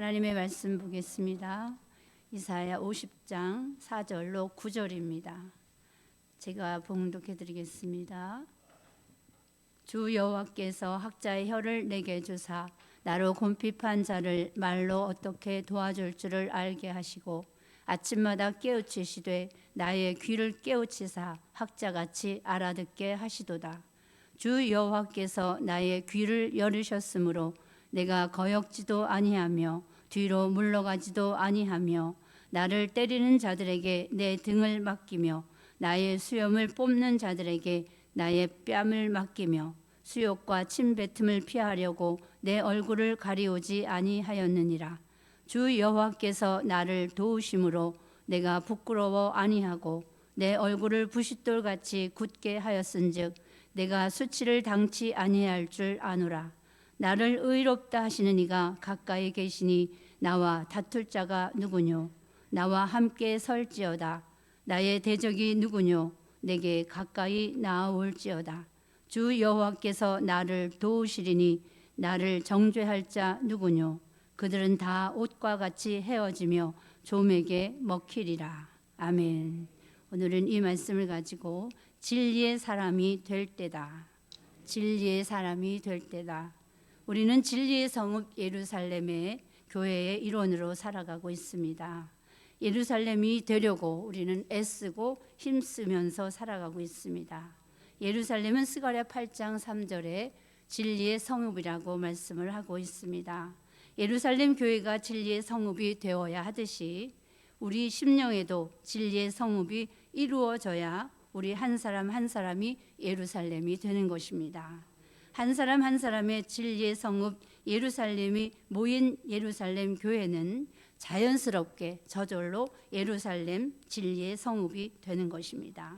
하나님의 말씀 보겠습니다. 이사야 50장 4절로 9절입니다. 제가 봉독해 드리겠습니다. 주 여호와께서 학자의 혀를 내게 주사 나로 곰핍한 자를 말로 어떻게 도와줄 줄을 알게 하시고 아침마다 깨우치시되 나의 귀를 깨우치사 학자같이 알아듣게 하시도다. 주 여호와께서 나의 귀를 열으셨으므로 내가 거역지도 아니하며 뒤로 물러가지도 아니하며 나를 때리는 자들에게 내 등을 맡기며 나의 수염을 뽑는 자들에게 나의 뺨을 맡기며 수욕과 침뱉음을 피하려고 내 얼굴을 가리우지 아니하였느니라. 주 여호와께서 나를 도우심으로 내가 부끄러워 아니하고 내 얼굴을 부싯돌같이 굳게 하였은즉 내가 수치를 당치 아니할 줄 아노라. 나를 의롭다 하시는 이가 가까이 계시니 나와 다툴 자가 누구뇨? 나와 함께 설지어다. 나의 대적이 누구뇨? 내게 가까이 나아올지어다. 주 여호와께서 나를 도우시리니 나를 정죄할 자 누구뇨? 그들은 다 옷과 같이 헤어지며 좀에게 먹히리라. 아멘. 오늘은 이 말씀을 가지고 진리의 사람이 될 때다. 진리의 사람이 될 때다. 우리는 진리의 성읍 예루살렘의 교회의 일원으로 살아가고 있습니다. 예루살렘이 되려고 우리는 애쓰고 힘쓰면서 살아가고 있습니다. 예루살렘은 스가랴 8장 3절에 진리의 성읍이라고 말씀을 하고 있습니다. 예루살렘 교회가 진리의 성읍이 되어야 하듯이 우리 심령에도 진리의 성읍이 이루어져야 우리 한 사람 한 사람이 예루살렘이 되는 것입니다. 한 사람 한 사람의 진리의 성읍 예루살렘이 모인 예루살렘 교회는 자연스럽게 저절로 예루살렘 진리의 성읍이 되는 것입니다.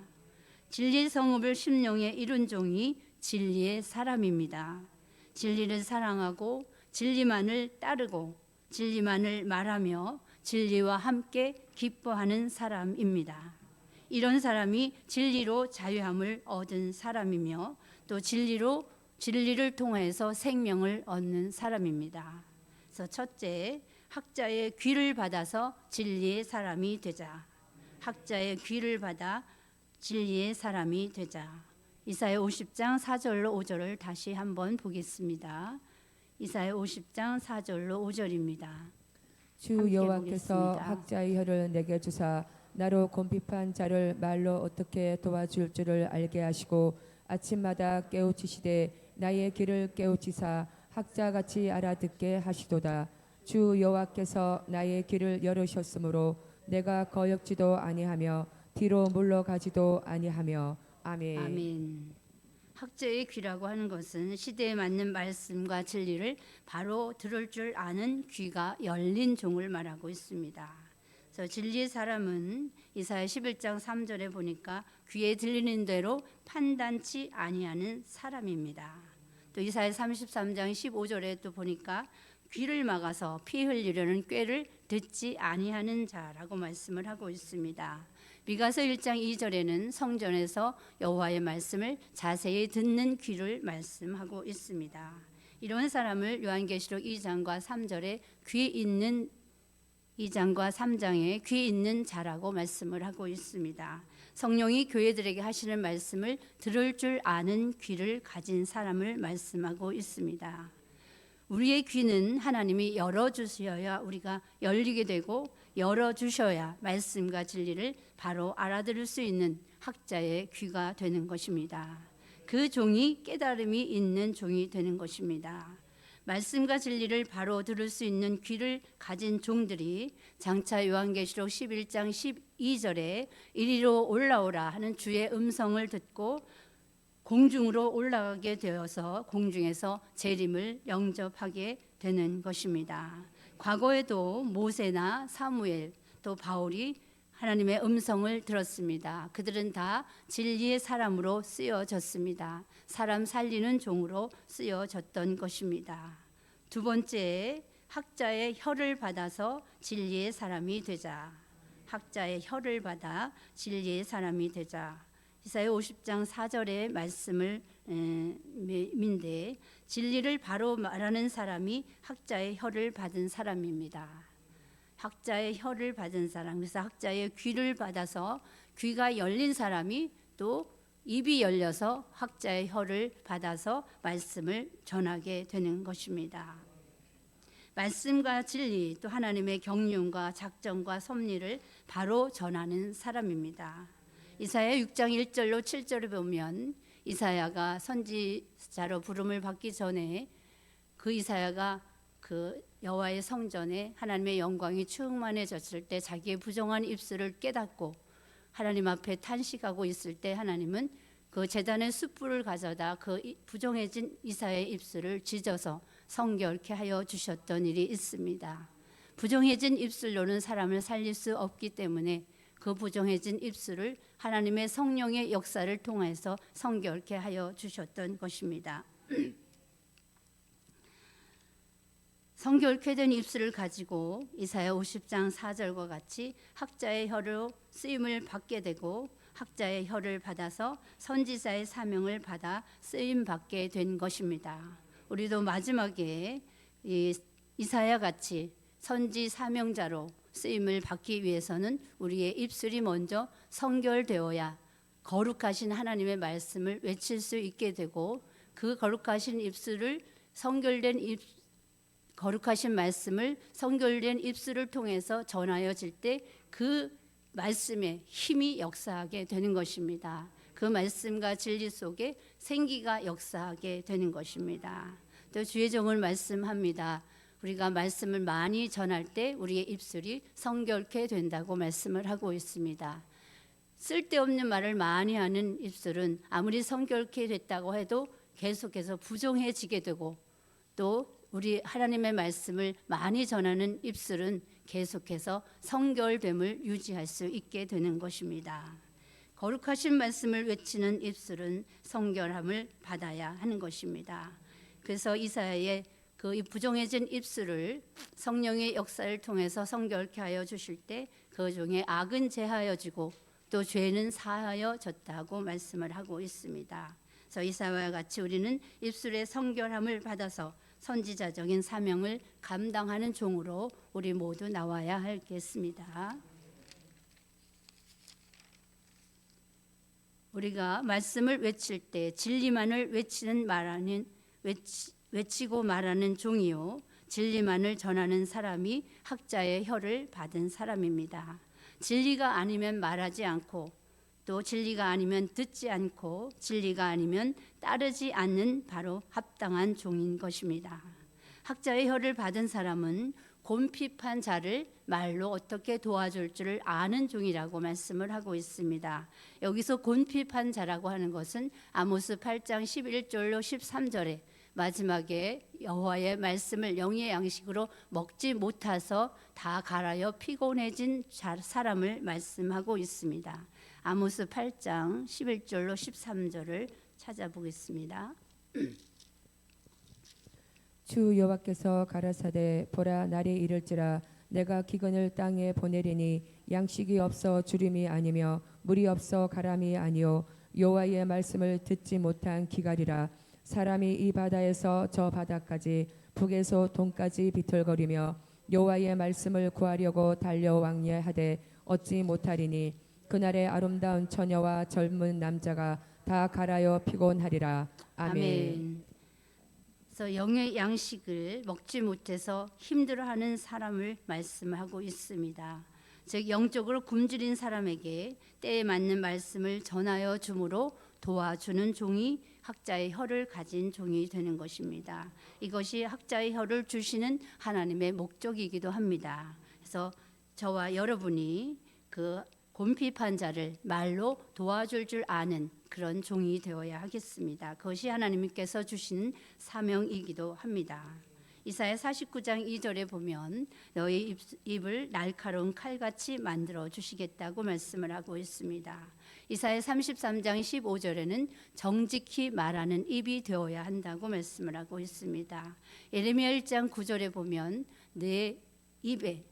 진리의 성읍을 심령에 이룬 종이 진리의 사람입니다. 진리를 사랑하고 진리만을 따르고 진리만을 말하며 진리와 함께 기뻐하는 사람입니다. 이런 사람이 진리로 자유함을 얻은 사람이며 또 진리를 통해서 생명을 얻는 사람입니다. 그래서 첫째, 학자의 귀를 받아서 진리의 사람이 되자. 학자의 귀를 받아 진리의 사람이 되자. 이사야 50장 4절로 5절을 다시 한번 보겠습니다. 이사야 50장 4절로 5절입니다. 주 여호와께서 학자의 혀를 내게 주사 나로 곰핍한 자를 말로 어떻게 도와줄 줄을 알게 하시고 아침마다 깨우치시되 나의 귀를 깨우치사 학자같이 알아듣게 하시도다. 주 여호와께서 나의 귀를 열으셨으므로 내가 거역지도 아니하며 뒤로 물러가지도 아니하며. 아멘. 아멘. 학자의 귀라고 하는 것은 시대에 맞는 말씀과 진리를 바로 들을 줄 아는 귀가 열린 종을 말하고 있습니다. 그래서 진리의 사람은 이사야 11장 3절에 보니까 귀에 들리는 대로 판단치 아니하는 사람입니다. 또 이사야 33장 15절에 또 보니까 귀를 막아서 피 흘리려는 꾀를 듣지 아니하는 자라고 말씀을 하고 있습니다. 미가서 1장 2절에는 성전에서 여호와의 말씀을 자세히 듣는 귀를 말씀하고 있습니다. 이런 사람을 요한계시록 2장과 3절에 귀 있는 2장과 3장에 귀 있는 자라고 말씀을 하고 있습니다. 성령이 교회들에게 하시는 말씀을 들을 줄 아는 귀를 가진 사람을 말씀하고 있습니다. 우리의 귀는 하나님이 열어주셔야 우리가 열리게 되고 열어주셔야 말씀과 진리를 바로 알아들을 수 있는 학자의 귀가 되는 것입니다. 그 종이 깨달음이 있는 종이 되는 것입니다. 말씀과 진리를 바로 들을 수 있는 귀를 가진 종들이 장차 요한계시록 11장 12절에 이리로 올라오라 하는 주의 음성을 듣고 공중으로 올라가게 되어서 공중에서 재림을 영접하게 되는 것입니다. 과거에도 모세나 사무엘 또 바울이 하나님의 음성을 들었습니다. 그들은 다 진리의 사람으로 쓰여졌습니다. 사람 살리는 종으로 쓰여졌던 것입니다. 두 번째, 학자의 혀를 받아서 진리의 사람이 되자. 학자의 혀를 받아 진리의 사람이 되자. 이사야 50장 4절의 말씀을 민데 진리를 바로 말하는 사람이 학자의 혀를 받은 사람입니다. 학자의 혀를 받은 사람, 그래서 학자의 귀를 받아서 귀가 열린 사람이 또 입이 열려서 학자의 혀를 받아서 말씀을 전하게 되는 것입니다. 말씀과 진리 또 하나님의 경륜과 작정과 섭리를 바로 전하는 사람입니다. 이사야 6장 1절로 7절에 보면 이사야가 선지자로 부름을 받기 전에 그 이사야가 그 여호와의 성전에 하나님의 영광이 충만해졌을 때 자기의 부정한 입술을 깨닫고 하나님 앞에 탄식하고 있을 때 하나님은 그 제단의 숯불을 가져다 그 부정해진 이사야의 입술을 찢어서 성결케 하여 주셨던 일이 있습니다. 부정해진 입술로는 사람을 살릴 수 없기 때문에 그 부정해진 입술을 하나님의 성령의 역사를 통해서 성결케 하여 주셨던 것입니다. 성결케 된 입술을 가지고 이사야 50장 4절과 같이 학자의 혀로 쓰임을 받게 되고 학자의 혀를 받아서 선지자의 사명을 받아 쓰임 받게 된 것입니다. 우리도 마지막에 이사야 같이 선지 사명자로 쓰임을 받기 위해서는 우리의 입술이 먼저 성결되어야 거룩하신 하나님의 말씀을 외칠 수 있게 되고 그 거룩하신 입술을 거룩하신 말씀을 성결된 입술을 통해서 전하여질 때 그 말씀에 힘이 역사하게 되는 것입니다. 그 말씀과 진리 속에 생기가 역사하게 되는 것입니다. 또 주의 종은 말씀합니다. 우리가 말씀을 많이 전할 때 우리의 입술이 성결케 된다고 말씀을 하고 있습니다. 쓸데없는 말을 많이 하는 입술은 아무리 성결케 됐다고 해도 계속해서 부정해지게 되고 또 우리 하나님의 말씀을 많이 전하는 입술은 계속해서 성결됨을 유지할 수 있게 되는 것입니다. 거룩하신 말씀을 외치는 입술은 성결함을 받아야 하는 것입니다. 그래서 이사야의 그 부정해진 입술을 성령의 역사를 통해서 성결케 하여 주실 때 그 중에 악은 제하여지고 또 죄는 사하여졌다고 말씀을 하고 있습니다. 그래서 이사야와 같이 우리는 입술의 성결함을 받아서 선지자적인 사명을 감당하는 종으로 우리 모두 나와야 하겠습니다. 우리가 말씀을 외칠 때 진리만을 외치고 말하는 종이요 진리만을 전하는 사람이 학자의 혀를 받은 사람입니다. 진리가 아니면 말하지 않고 또 진리가 아니면 듣지 않고 진리가 아니면 따르지 않는 바로 합당한 종인 것입니다. 학자의 혀를 받은 사람은 곤핍한 자를 말로 어떻게 도와줄 줄을 아는 종이라고 말씀을 하고 있습니다. 여기서 곤핍한 자라고 하는 것은 아모스 8장 11절로 13절에 마지막에 여호와의 말씀을 영의 양식으로 먹지 못해서 다 갈아여 피곤해진 사람을 말씀하고 있습니다. 아모스 8장 11절로 13절을 찾아보겠습니다. 주 여호와께서 가라사대 보라 날이 이를지라 내가 기근을 땅에 보내리니 양식이 없어 주림이 아니며 물이 없어 가람이 아니요 여호와의 말씀을 듣지 못한 기갈이라 사람이 이 바다에서 저 바다까지 북에서 동까지 비틀거리며 여호와의 말씀을 구하려고 달려왕래하되 얻지 못하리니 그날의 아름다운 처녀와 젊은 남자가 다 갈아여 피곤하리라. 아멘. 그래서 영의 양식을 먹지 못해서 힘들어하는 사람을 말씀하고 있습니다. 즉 영적으로 굶주린 사람에게 때에 맞는 말씀을 전하여 주므로 도와주는 종이 학자의 혀를 가진 종이 되는 것입니다. 이것이 학자의 혀를 주시는 하나님의 목적이기도 합니다. 그래서 저와 여러분이 그 곤핍한 자를 말로 도와줄 줄 아는 그런 종이 되어야 하겠습니다. 그것이 하나님께서 주시는 사명이기도 합니다. 이사야 49장 2절에 보면 너희 입을 날카로운 칼같이 만들어 주시겠다고 말씀을 하고 있습니다. 이사야 33장 15절에는 정직히 말하는 입이 되어야 한다고 말씀을 하고 있습니다. 예레미야 1장 9절에 보면 내 입에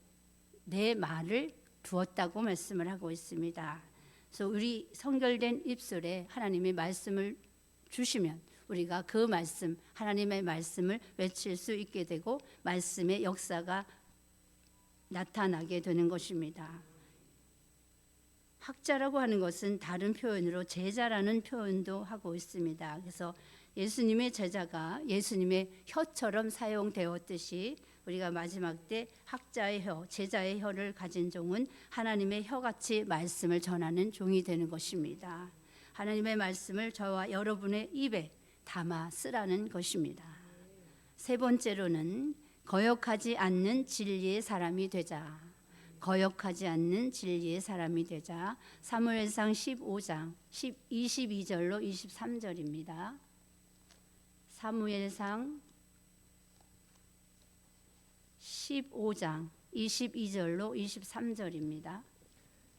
내 말을 두었다고 말씀을 하고 있습니다. 그래서 우리 성결된 입술에 하나님의 말씀을 주시면 우리가 그 말씀, 하나님의 말씀을 외칠 수 있게 되고 말씀의 역사가 나타나게 되는 것입니다. 학자라고 하는 것은 다른 표현으로 제자라는 표현도 하고 있습니다. 그래서 예수님의 제자가 예수님의 혀처럼 사용되었듯이 우리가 마지막 때 학자의 혀, 제자의 혀를 가진 종은 하나님의 혀같이 말씀을 전하는 종이 되는 것입니다. 하나님의 말씀을 저와 여러분의 입에 담아 쓰라는 것입니다. 세 번째로는 거역하지 않는 진리의 사람이 되자. 거역하지 않는 진리의 사람이 되자. 사무엘상 15장 22절로 23절입니다. 사무엘상 15장 22절로 23절입니다.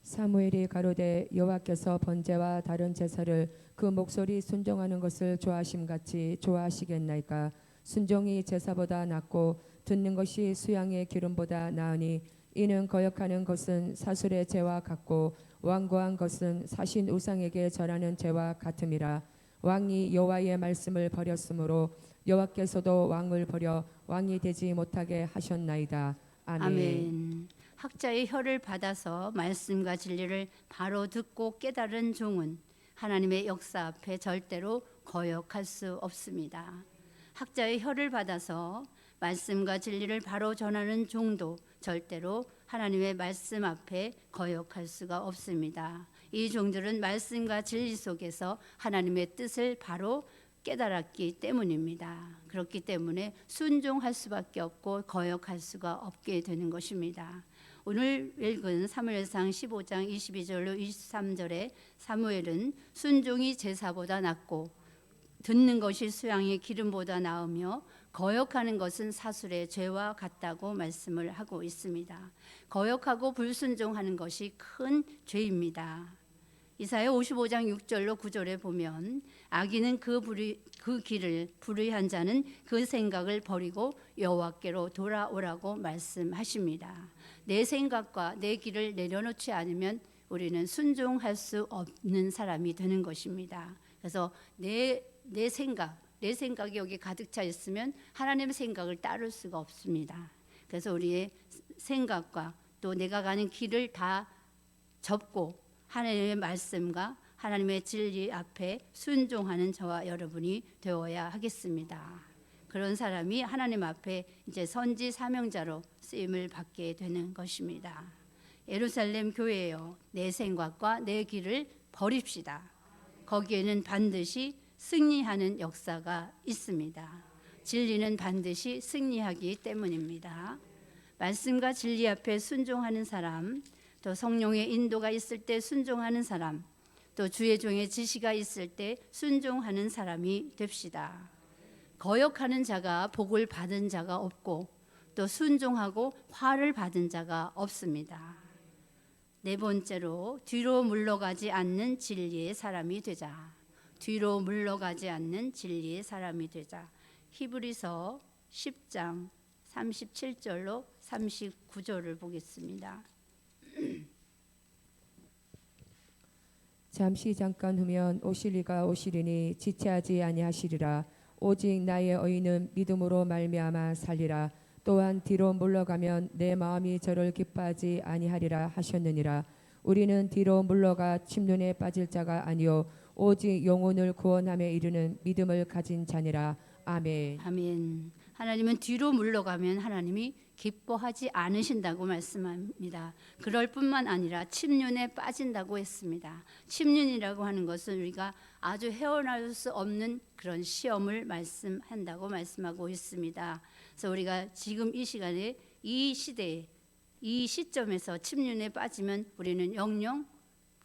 사무엘이 가로되 여호와께서 번제와 다른 제사를 그 목소리 순종하는 것을 좋아하심같이 좋아하시겠나이까. 순종이 제사보다 낫고 듣는 것이 수양의 기름보다 나으니 이는 거역하는 것은 사술의 죄와 같고 완고한 것은 사신 우상에게 절하는 죄와 같음이라. 왕이 여호와의 말씀을 버렸으므로 여호와께서도 왕을 버려 왕이 되지 못하게 하셨나이다. 아멘. 아멘. 학자의 혀를 받아서 말씀과 진리를 바로 듣고 깨달은 종은 하나님의 역사 앞에 절대로 거역할 수 없습니다. 학자의 혀를 받아서 말씀과 진리를 바로 전하는 종도 절대로 하나님의 말씀 앞에 거역할 수가 없습니다. 이 종들은 말씀과 진리 속에서 하나님의 뜻을 바로 깨달았기 때문입니다. 그렇기 때문에 순종할 수밖에 없고 거역할 수가 없게 되는 것입니다. 오늘 읽은 사무엘상 15장 22절로 23절에 사무엘은 순종이 제사보다 낫고 듣는 것이 수양의 기름보다 나으며 거역하는 것은 사술의 죄와 같다고 말씀을 하고 있습니다. 거역하고 불순종하는 것이 큰 죄입니다. 이사야 55장 6절로 9절에 보면 악인은 그 길을 불의한 자는 그 생각을 버리고 여호와께로 돌아오라고 말씀하십니다. 내 생각과 내 길을 내려놓지 않으면 우리는 순종할 수 없는 사람이 되는 것입니다. 그래서 내 생각이 여기 가득 차 있으면 하나님의 생각을 따를 수가 없습니다. 그래서 우리의 생각과 또 내가 가는 길을 다 접고 하나님의 말씀과 하나님의 진리 앞에 순종하는 저와 여러분이 되어야 하겠습니다. 그런 사람이 하나님 앞에 이제 선지 사명자로 쓰임을 받게 되는 것입니다. 예루살렘 교회여, 내 생각과 내 길을 버립시다. 거기에는 반드시 승리하는 역사가 있습니다. 진리는 반드시 승리하기 때문입니다. 말씀과 진리 앞에 순종하는 사람, 또 성령의 인도가 있을 때 순종하는 사람, 또 주의 종의 지시가 있을 때 순종하는 사람이 됩시다. 거역하는 자가 복을 받은 자가 없고 또 순종하고 화를 받은 자가 없습니다. 네 번째로 뒤로 물러가지 않는 진리의 사람이 되자. 뒤로 물러가지 않는 진리의 사람이 되자. 히브리서 10장 37절로 39절을 보겠습니다. 잠시 잠깐 후면 오실 이가 오시리니 지체하지 아니하시리라. 오직 나의 의인은 믿음으로 말미암아 살리라. 또한 뒤로 물러가면 내 마음이 저를 기뻐하지 아니하리라 하셨느니라. 우리는 뒤로 물러가 침륜에 빠질 자가 아니요 오직 영혼을 구원함에 이르는 믿음을 가진 자니라. 아멘. 아멘. 하나님은 뒤로 물러가면 하나님이 기뻐하지 않으신다고 말씀합니다. 그럴 뿐만 아니라 침륜에 빠진다고 했습니다. 침륜이라고 하는 것은 우리가 아주 헤어나올 수 없는 그런 시험을 말씀한다고 말씀하고 있습니다. 그래서 우리가 지금 이 시간에 이 시대에 이 시점에서 침륜에 빠지면 우리는 영영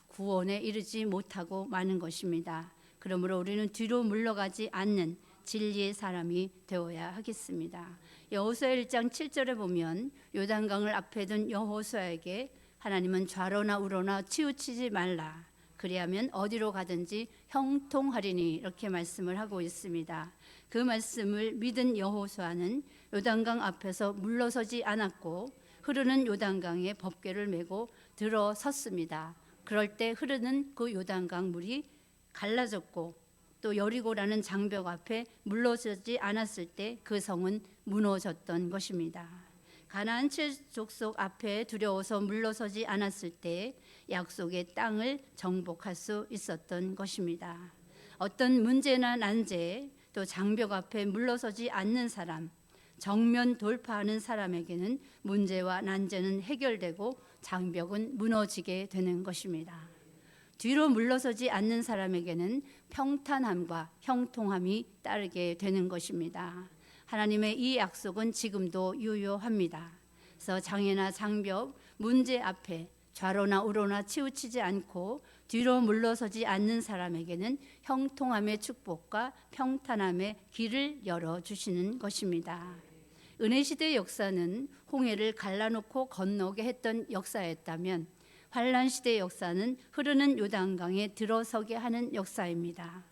구원에 이르지 못하고 마는 것입니다. 그러므로 우리는 뒤로 물러가지 않는 진리의 사람이 되어야 하겠습니다. 여호수아 1장 7절에 보면 요단강을 앞에 둔 여호수아에게 하나님은 좌로나 우로나 치우치지 말라. 그리하면 어디로 가든지 형통하리니 이렇게 말씀을 하고 있습니다. 그 말씀을 믿은 여호수아는 요단강 앞에서 물러서지 않았고 흐르는 요단강에 법궤를 메고 들어섰습니다. 그럴 때 흐르는 그 요단강 물이 갈라졌고 또 여리고라는 장벽 앞에 물러서지 않았을 때 그 성은 무너졌던 것입니다. 가나안 7족속 앞에 두려워서 물러서지 않았을 때 약속의 땅을 정복할 수 있었던 것입니다. 어떤 문제나 난제 또 장벽 앞에 물러서지 않는 사람, 정면 돌파하는 사람에게는 문제와 난제는 해결되고 장벽은 무너지게 되는 것입니다. 뒤로 물러서지 않는 사람에게는 평탄함과 형통함이 따르게 되는 것입니다. 하나님의 이 약속은 지금도 유효합니다. 그래서 장애나 장벽, 문제 앞에 좌로나 우로나 치우치지 않고 뒤로 물러서지 않는 사람에게는 형통함의 축복과 평탄함의 길을 열어주시는 것입니다. 은혜시대 역사는 홍해를 갈라놓고 건너게 했던 역사였다면 환란시대 역사는 흐르는 요단강에 들어서게 하는 역사입니다.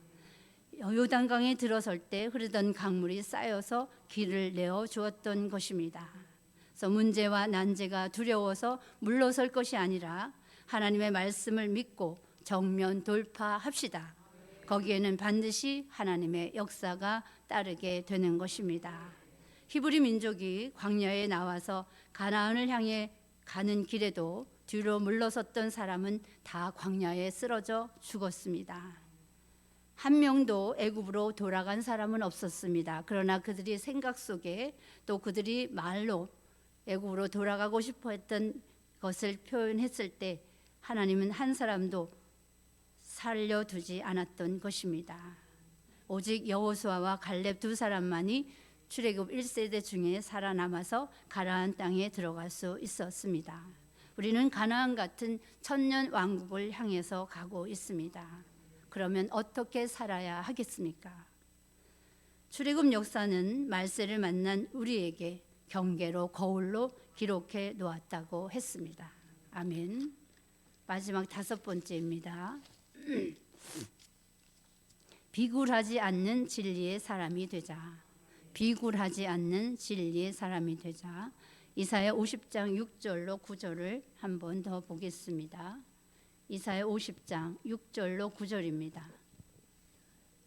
요단강에 들어설 때 흐르던 강물이 쌓여서 길을 내어 주었던 것입니다. 그래서 문제와 난제가 두려워서 물러설 것이 아니라 하나님의 말씀을 믿고 정면 돌파합시다. 거기에는 반드시 하나님의 역사가 따르게 되는 것입니다. 히브리 민족이 광야에 나와서 가나안을 향해 가는 길에도 뒤로 물러섰던 사람은 다 광야에 쓰러져 죽었습니다. 한 명도 애굽으로 돌아간 사람은 없었습니다. 그러나 그들이 생각 속에 또 그들이 말로 애굽으로 돌아가고 싶어 했던 것을 표현했을 때 하나님은 한 사람도 살려두지 않았던 것입니다. 오직 여호수아와 갈렙 두 사람만이 출애굽 1세대 중에 살아남아서 가나안 땅에 들어갈 수 있었습니다. 우리는 가나안 같은 천년 왕국을 향해서 가고 있습니다. 그러면 어떻게 살아야 하겠습니까? 출애굽 역사는 말세를 만난 우리에게 경계로 거울로 기록해 놓았다고 했습니다. 아멘. 마지막 5번째입니다. 비굴하지 않는 진리의 사람이 되자. 비굴하지 않는 진리의 사람이 되자. 이사야 50장 6절로 9절을 한 번 더 보겠습니다. 이사야 50장 6절로 9절입니다.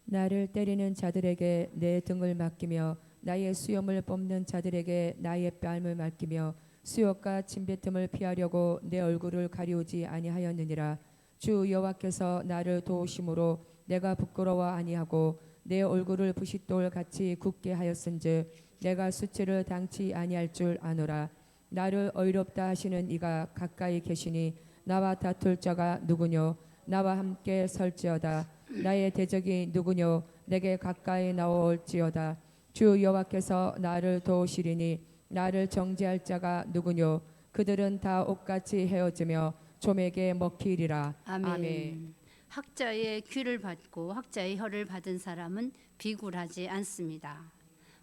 나를 때리는 자들에게 내 등을 맡기며 나의 수염을 뽑는 자들에게 나의 뺨을 맡기며 수욕과 침뱉음을 피하려고 내 얼굴을 가리우지 아니하였느니라. 주 여호와께서 나를 도우심으로 내가 부끄러워 아니하고 내 얼굴을 부싯돌 같이 굳게 하였은즉 내가 수치를 당치 아니할 줄 아노라. 나를 어이롭다 하시는 이가 가까이 계시니 나와 다툴 자가 누구뇨? 나와 함께 설지어다. 나의 대적이 누구뇨? 내게 가까이 나올지어다. 주 여호와께서 나를 도우시리니 나를 정죄할 자가 누구뇨? 그들은 다 옷같이 헤어지며 좀에게 먹히리라. 아멘. 학자의 귀를 받고 학자의 혀를 받은 사람은 비굴하지 않습니다.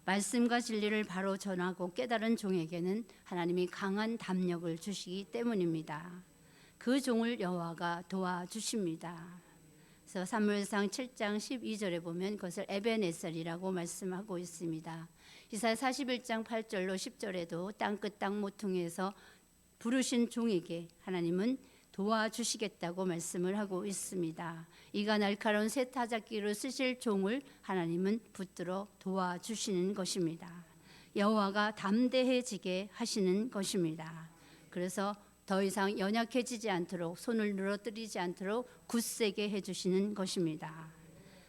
말씀과 진리를 바로 전하고 깨달은 종에게는 하나님이 강한 담력을 주시기 때문입니다. 그 종을 여호와가 도와주십니다. 그래서 사무엘상 7장 12절에 보면 그것을 에벤에셀이라고 말씀하고 있습니다. 이사야 41장 8절로 10절에도 땅끝 땅 모퉁이에서 부르신 종에게 하나님은 도와주시겠다고 말씀을 하고 있습니다. 이가 날카로운 쇠타작기를 쓰실 종을 하나님은 붙들어 도와주시는 것입니다. 여호와가 담대해지게 하시는 것입니다. 그래서 더 이상 연약해지지 않도록 손을 늘어뜨리지 않도록 굳세게 해주시는 것입니다.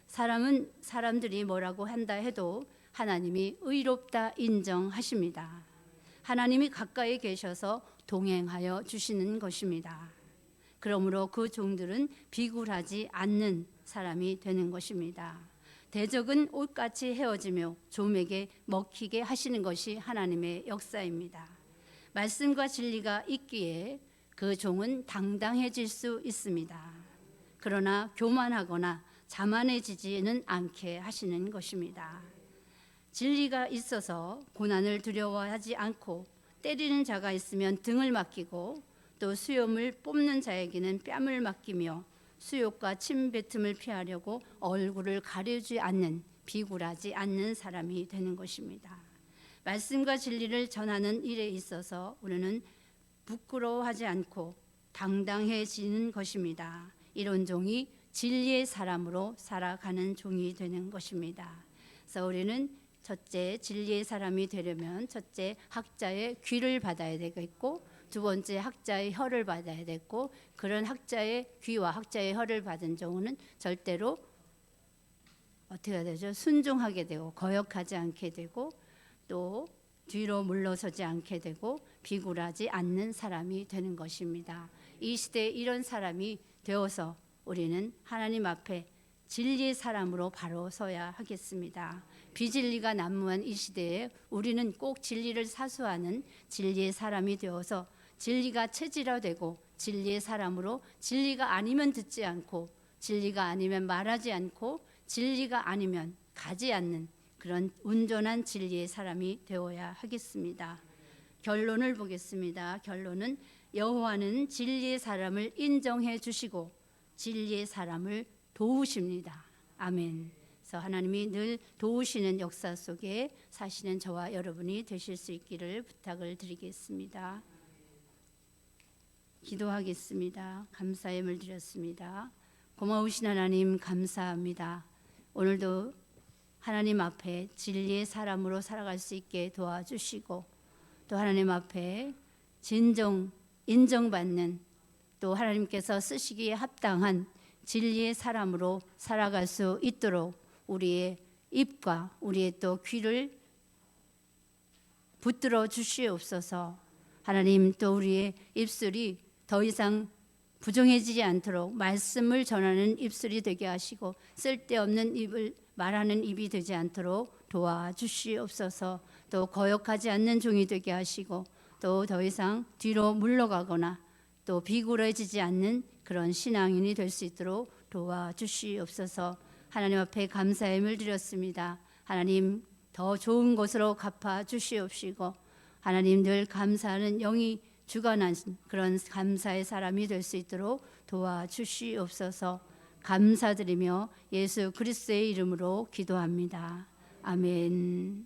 사람들이 뭐라고 한다 해도 하나님이 의롭다 인정하십니다. 하나님이 가까이 계셔서 동행하여 주시는 것입니다. 그러므로 그 종들은 비굴하지 않는 사람이 되는 것입니다. 대적은 옷같이 헤어지며 좀에게 먹히게 하시는 것이 하나님의 역사입니다. 말씀과 진리가 있기에 그 종은 당당해질 수 있습니다. 그러나 교만하거나 자만해지지는 않게 하시는 것입니다. 진리가 있어서 고난을 두려워하지 않고 때리는 자가 있으면 등을 맡기고 또 수염을 뽑는 자에게는 뺨을 맡기며 수욕과 침뱉음을 피하려고 얼굴을 가리지 않는 비굴하지 않는 사람이 되는 것입니다. 말씀과 진리를 전하는 일에 있어서 우리는 부끄러워하지 않고 당당해지는 것입니다. 이런 종이 진리의 사람으로 살아가는 종이 되는 것입니다. 그래서 우리는 첫째 진리의 사람이 되려면 첫째 학자의 귀를 받아야 되겠고, 두 번째 학자의 혀를 받아야 되고, 그런 학자의 귀와 학자의 혀를 받은 종은 절대로 어떻게 해야 되죠? 순종하게 되고 거역하지 않게 되고 또 뒤로 물러서지 않게 되고 비굴하지 않는 사람이 되는 것입니다. 이 시대에 이런 사람이 되어서 우리는 하나님 앞에 진리의 사람으로 바로 서야 하겠습니다. 비진리가 난무한 이 시대에 우리는 꼭 진리를 사수하는 진리의 사람이 되어서 진리가 체질화되고 진리의 사람으로 진리가 아니면 듣지 않고 진리가 아니면 말하지 않고 진리가 아니면 가지 않는 그런 온전한 진리의 사람이 되어야 하겠습니다. 결론을 보겠습니다. 결론은 여호와는 진리의 사람을 인정해 주시고 진리의 사람을 도우십니다. 아멘. 그래서 하나님이 늘 도우시는 역사 속에 사시는 저와 여러분이 되실 수 있기를 부탁을 드리겠습니다. 기도하겠습니다. 감사의 물 드렸습니다. 고마우신 하나님 감사합니다. 오늘도 하나님 앞에 진리의 사람으로 살아갈 수 있게 도와주시고 또 하나님 앞에 진정 인정받는 또 하나님께서 쓰시기에 합당한 진리의 사람으로 살아갈 수 있도록 우리의 입과 우리의 또 귀를 붙들어 주시옵소서. 하나님 또 우리의 입술이 더 이상 부정해지지 않도록 말씀을 전하는 입술이 되게 하시고 쓸데없는 입을 말하는 입이 되지 않도록 도와주시옵소서. 또 거역하지 않는 종이 되게 하시고 또 더 이상 뒤로 물러가거나 또 비굴해지지 않는 그런 신앙인이 될 수 있도록 도와주시옵소서. 하나님 앞에 감사의 힘을 드렸습니다. 하나님 더 좋은 것으로 갚아 주시옵시고 하나님 늘 감사하는 영이 주관한 그런 감사의 사람이 될 수 있도록 도와주시옵소서. 감사드리며 예수 그리스도의 이름으로 기도합니다. 아멘.